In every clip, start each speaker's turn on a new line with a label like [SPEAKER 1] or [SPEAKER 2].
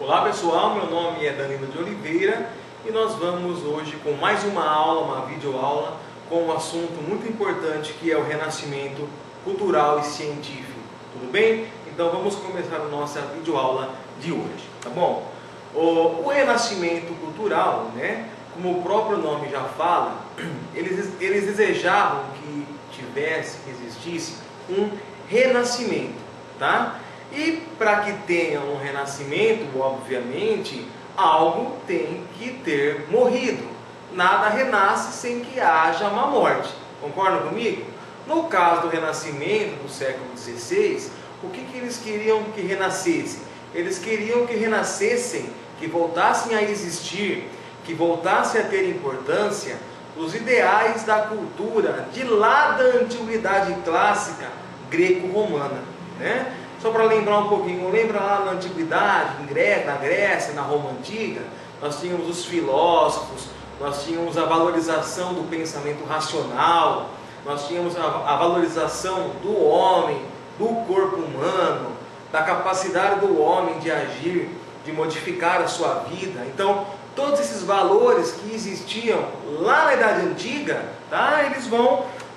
[SPEAKER 1] Olá pessoal, meu nome é Danilo de Oliveira e nós vamos hoje com mais uma aula, uma videoaula com um assunto muito importante que é o renascimento cultural e científico. Tudo bem? Então vamos começar a nossa videoaula de hoje, tá bom? O renascimento cultural, né, como o próprio nome já fala, eles desejavam que tivesse, que existisse um renascimento, tá? E para que tenha um renascimento, obviamente, algo tem que ter morrido. Nada renasce sem que haja uma morte. Concordam comigo? No caso do renascimento do século XVI, o que eles queriam que renascesse? Eles queriam que renascessem, que voltassem a existir, que voltassem a ter importância os ideais da cultura de lá da antiguidade clássica greco-romana, né? Só para lembrar um pouquinho, lembra lá na antiguidade, na Grécia, na Roma antiga, nós tínhamos os filósofos, nós tínhamos a valorização do pensamento racional, nós tínhamos a valorização do homem, do corpo humano, da capacidade do homem de agir, de modificar a sua vida. Então, todos esses valores que existiam lá na Idade Antiga, tá?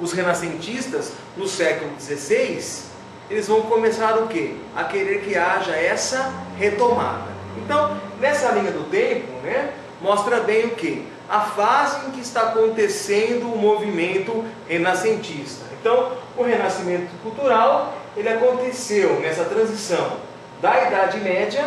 [SPEAKER 1] Os renascentistas, no século XVI, eles vão começar o quê? A querer que haja essa retomada. Então, nessa linha do tempo, né, mostra bem o quê? A fase em que está acontecendo o movimento renascentista. Então, o renascimento cultural, ele aconteceu nessa transição da Idade Média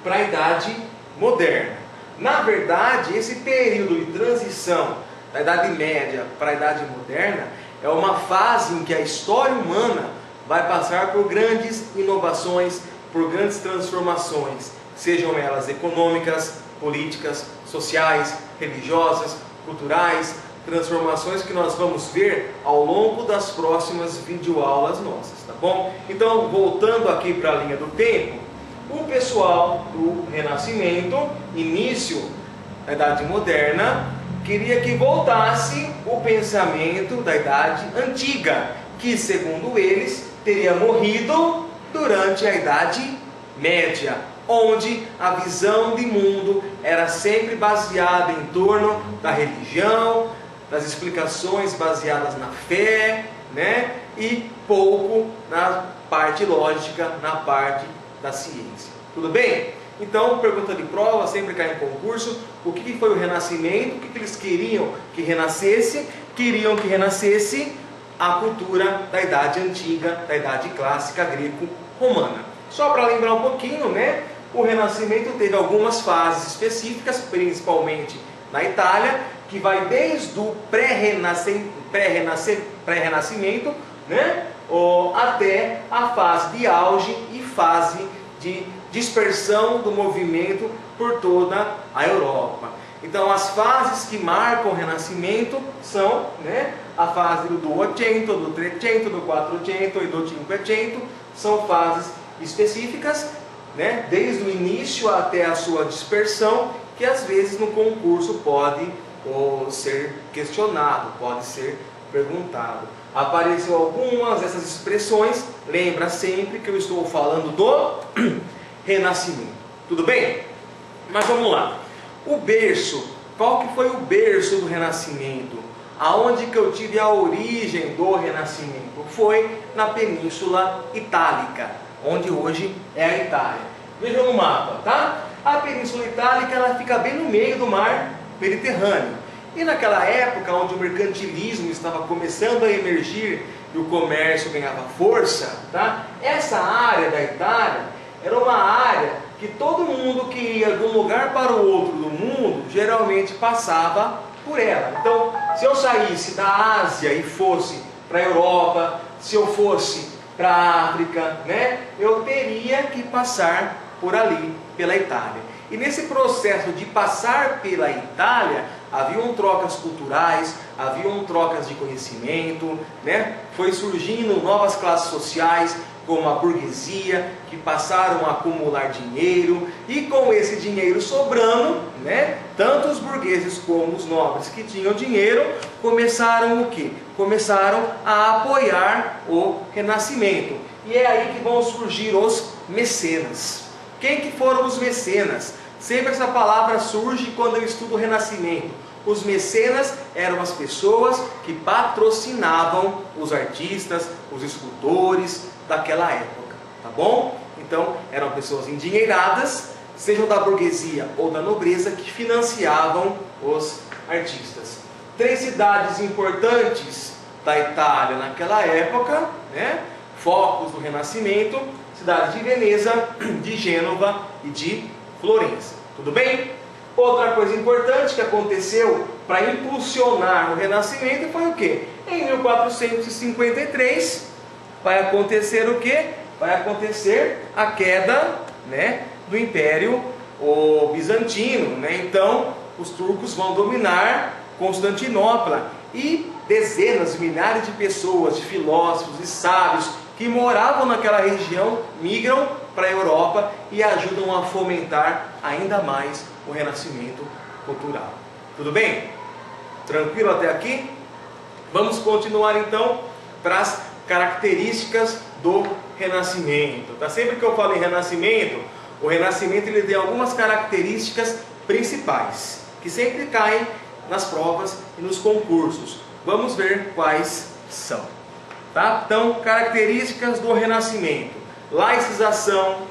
[SPEAKER 1] para a Idade Moderna. Na verdade, esse período de transição da Idade Média para a Idade Moderna é uma fase em que a história humana vai passar por grandes inovações, por grandes transformações, sejam elas econômicas, políticas, sociais, religiosas, culturais, transformações que nós vamos ver ao longo das próximas videoaulas nossas, tá bom? Então, voltando aqui para a linha do tempo, o pessoal do Renascimento, início da Idade Moderna, queria que voltasse o pensamento da Idade Antiga, que, segundo eles, teria morrido durante a Idade Média, onde a visão de mundo era sempre baseada em torno da religião, das explicações baseadas na fé, né? E pouco na parte lógica, na parte da ciência. Tudo bem? Então, pergunta de prova, sempre cai em concurso, o que foi o renascimento, o que eles queriam que renascesse? Queriam que renascesse a cultura da Idade Antiga, da Idade Clássica greco-romana. Só para lembrar um pouquinho, né? O Renascimento teve algumas fases específicas, principalmente na Itália, que vai desde o pré-renascimento, né? Até a fase de auge e fase de dispersão do movimento por toda a Europa. Então, as fases que marcam o Renascimento são, né, a fase do Ottocento, do Trecento, do Quattrocento e do Cinquecento. São fases específicas, né, desde o início até a sua dispersão, que às vezes no concurso pode ser questionado, pode ser perguntado. Apareceu algumas dessas expressões, lembra sempre que eu estou falando do Renascimento. Tudo bem? Mas vamos lá. O berço, qual que foi o berço do Renascimento? Aonde que eu tive a origem do Renascimento? Foi na Península Itálica, onde hoje é a Itália. Vejam no mapa, tá? A Península Itálica, ela fica bem no meio do mar Mediterrâneo. E naquela época, onde o mercantilismo estava começando a emergir e o comércio ganhava força, tá? Essa área da Itália era uma área que todo mundo que ia de um lugar para o outro do mundo, geralmente passava por ela. Então, se eu saísse da Ásia e fosse para a Europa, se eu fosse para a África, né, eu teria que passar por ali, pela Itália. E nesse processo de passar pela Itália, haviam trocas culturais, haviam trocas de conhecimento, né? Foi surgindo novas classes sociais, como a burguesia, que passaram a acumular dinheiro, e com esse dinheiro sobrando, né, tanto os burgueses como os nobres que tinham dinheiro, começaram o quê? Começaram a apoiar o Renascimento. E é aí que vão surgir os mecenas. Quem que foram os mecenas? Sempre essa palavra surge quando eu estudo o Renascimento. Os mecenas eram as pessoas que patrocinavam os artistas, os escultores daquela época, tá bom? Então, eram pessoas endinheiradas, sejam da burguesia ou da nobreza, que financiavam os artistas. 3 cidades importantes da Itália naquela época, né? Focos do Renascimento: cidades de Veneza, de Gênova e de Florença. Tudo bem? Outra coisa importante que aconteceu para impulsionar o Renascimento foi o quê? Em 1453 vai acontecer o quê? Vai acontecer a queda, né, do Império Bizantino, né? Então, os turcos vão dominar Constantinopla e dezenas, milhares de pessoas, de filósofos e sábios que moravam naquela região migram para a Europa e ajudam a fomentar ainda mais o renascimento cultural. Tudo bem? Tranquilo até aqui? Vamos continuar então para as características do Renascimento. Tá? Sempre que eu falo em Renascimento, o Renascimento ele tem algumas características principais que sempre caem nas provas e nos concursos. Vamos ver quais são. Tá? Então, características do Renascimento: laicização,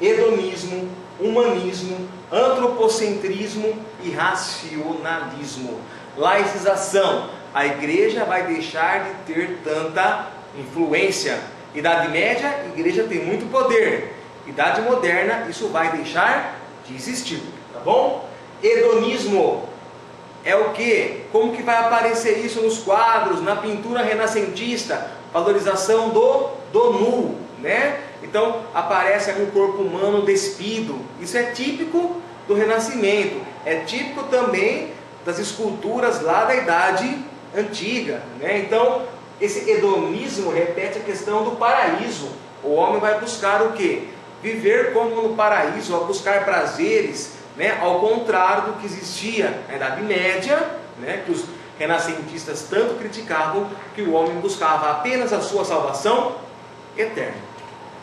[SPEAKER 1] hedonismo, humanismo, antropocentrismo e racionalismo. Laicização: a igreja vai deixar de ter tanta influência. Idade Média, a igreja tem muito poder. Idade Moderna, isso vai deixar de existir, tá bom? Hedonismo é o que? Como que vai aparecer isso nos quadros, na pintura renascentista? Valorização do nu, né? Então aparece ali o corpo humano despido. Isso é típico do Renascimento. É típico também das esculturas lá da Idade Antiga, né? Então esse hedonismo repete a questão do paraíso. O homem vai buscar o quê? Viver como no paraíso, a buscar prazeres, né? Ao contrário do que existia na Idade Média, né? Que os renascentistas tanto criticavam, que o homem buscava apenas a sua salvação eterna.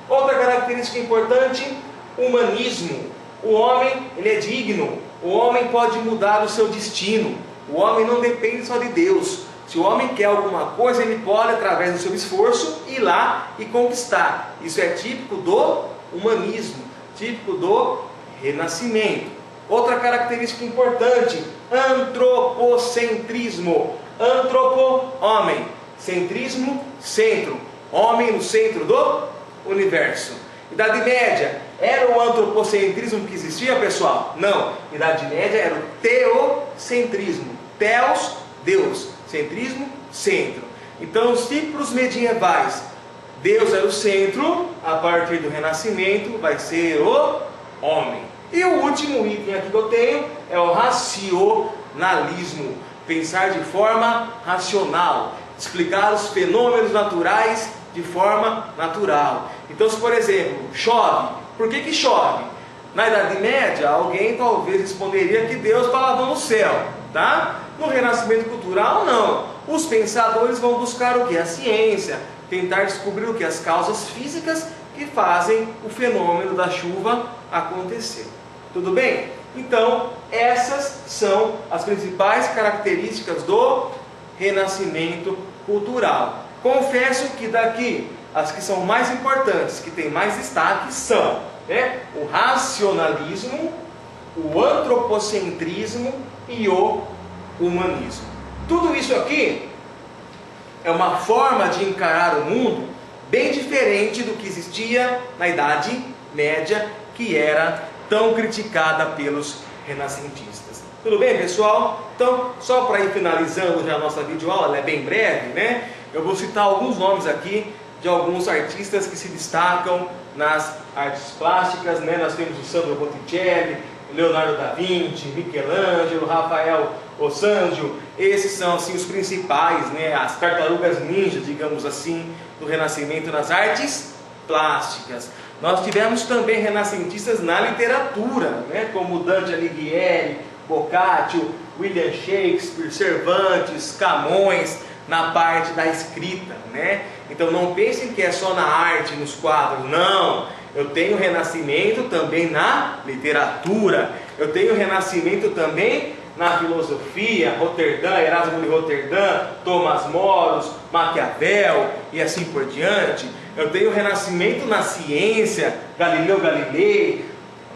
[SPEAKER 1] Outra característica importante: humanismo. O homem ele é digno, o homem pode mudar o seu destino, o homem não depende só de Deus. Se o homem quer alguma coisa, ele pode, através do seu esforço, ir lá e conquistar. Isso é típico do humanismo, típico do Renascimento. Outra característica importante: antropocentrismo. Antropo, homem. Centrismo, centro. Homem no centro do universo. Idade Média, era o antropocentrismo que existia, pessoal? Não. Idade Média era o teocentrismo. Theos, Deus. Centrismo, centro. Então, os tipos medievais: Deus era o centro. A partir do Renascimento vai ser o homem. E o último item aqui que eu tenho é o racionalismo. Pensar de forma racional, explicar os fenômenos naturais de forma natural. Então, se por exemplo chove, por que chove? Na Idade Média, alguém talvez responderia que Deus falava no céu, tá? No Renascimento cultural, não. Os pensadores vão buscar o que? A ciência, tentar descobrir o que? As causas físicas que fazem o fenômeno da chuva acontecer. Tudo bem? Então, essas são as principais características do Renascimento cultural. Confesso que daqui, as que são mais importantes, que têm mais destaque, são, né, o racionalismo, o antropocentrismo e o humanismo. Tudo isso aqui é uma forma de encarar o mundo bem diferente do que existia na Idade Média, que era tão criticada pelos renascentistas. Tudo bem, pessoal? Então, só para ir finalizando já a nossa videoaula, ela é bem breve, né? Eu vou citar alguns nomes aqui de alguns artistas que se destacam nas artes plásticas, né? Nós temos o Sandro Botticelli, Leonardo da Vinci, Michelangelo, Rafael Ossandio. Esses são assim os principais, né? As tartarugas ninja, digamos assim, do Renascimento nas artes plásticas. Nós tivemos também renascentistas na literatura, né? Como Dante Alighieri, Boccaccio, William Shakespeare, Cervantes, Camões, na parte da escrita, né? Então não pensem que é só na arte, nos quadros, não. Eu tenho renascimento também na literatura. Eu tenho renascimento também na filosofia, Roterdã, Erasmo de Roterdã, Tomás Moros, Maquiavel e assim por diante. Eu tenho renascimento na ciência, Galileu Galilei,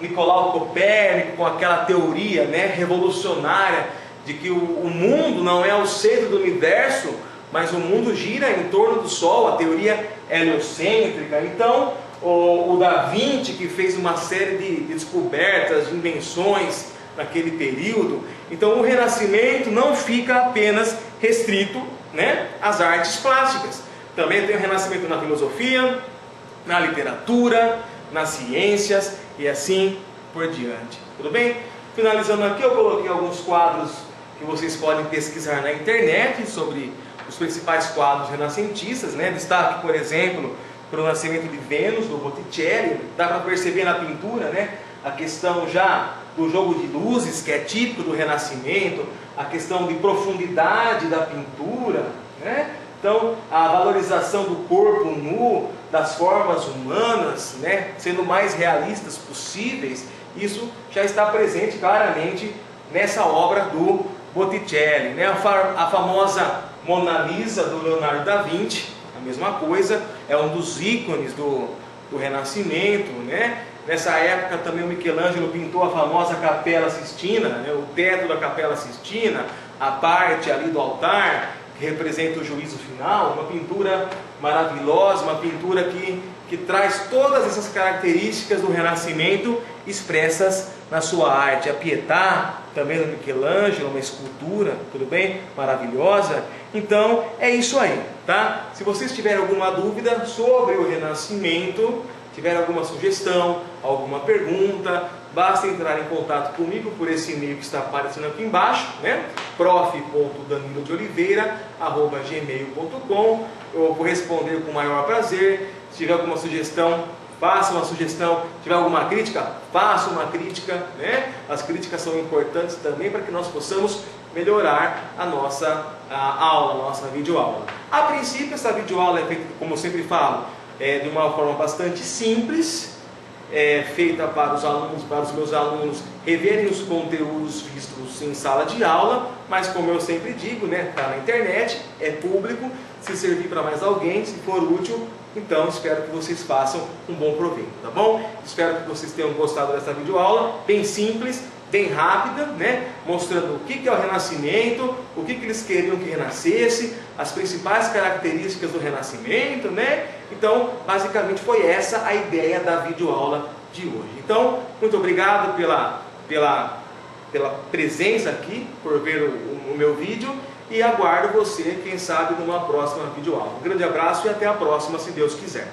[SPEAKER 1] Nicolau Copérnico, com aquela teoria, né, revolucionária de que o mundo não é o centro do universo, mas o mundo gira em torno do Sol, a teoria heliocêntrica. Então, o Da Vinci, que fez uma série de descobertas, de invenções naquele período. Então, o Renascimento não fica apenas restrito, né, às artes plásticas. Também tem o Renascimento na filosofia, na literatura, nas ciências e assim por diante. Tudo bem? Finalizando aqui, eu coloquei alguns quadros que vocês podem pesquisar na internet sobre os principais quadros renascentistas, né? Destaque, por exemplo, para o Nascimento de Vênus, do Botticelli. Dá para perceber na pintura, né, a questão já do jogo de luzes, que é típico do Renascimento, a questão de profundidade da pintura, né? Então, a valorização do corpo nu, das formas humanas, né, sendo mais realistas possíveis, isso já está presente claramente nessa obra do Botticelli, né? A famosa Mona Lisa do Leonardo da Vinci, a mesma coisa, é um dos ícones do Renascimento, né? Nessa época também o Michelangelo pintou a famosa Capela Sistina, né? O teto da Capela Sistina, a parte ali do altar, que representa o juízo final, uma pintura maravilhosa, uma pintura que traz todas essas características do Renascimento expressas na sua arte. A Pietà, também do Michelangelo, uma escultura, tudo bem? Maravilhosa. Então, é isso aí, tá? Se vocês tiverem alguma dúvida sobre o Renascimento, tiverem alguma sugestão, alguma pergunta, basta entrar em contato comigo por esse e-mail que está aparecendo aqui embaixo, né? prof.danilodoliveira@gmail.com. Eu vou responder com o maior prazer. Se tiver alguma sugestão, faça uma sugestão. Se tiver alguma crítica, faça uma crítica, né? As críticas são importantes também para que nós possamos melhorar a nossa aula, a nossa videoaula. A princípio, essa videoaula é feita, como eu sempre falo, de uma forma bastante simples, feita para os alunos, para os meus alunos reverem os conteúdos vistos em sala de aula, mas como eu sempre digo, né, está na internet, é público. Se servir para mais alguém, se for útil, então espero que vocês façam um bom proveito, tá bom? Espero que vocês tenham gostado dessa videoaula, bem simples, bem rápida, né? Mostrando o que é o Renascimento, o que eles queriam que renascesse, as principais características do Renascimento, né? Então, basicamente foi essa a ideia da videoaula de hoje. Então, muito obrigado pela presença aqui, por ver o meu vídeo, e aguardo você, quem sabe, numa próxima videoaula. Um grande abraço e até a próxima, se Deus quiser.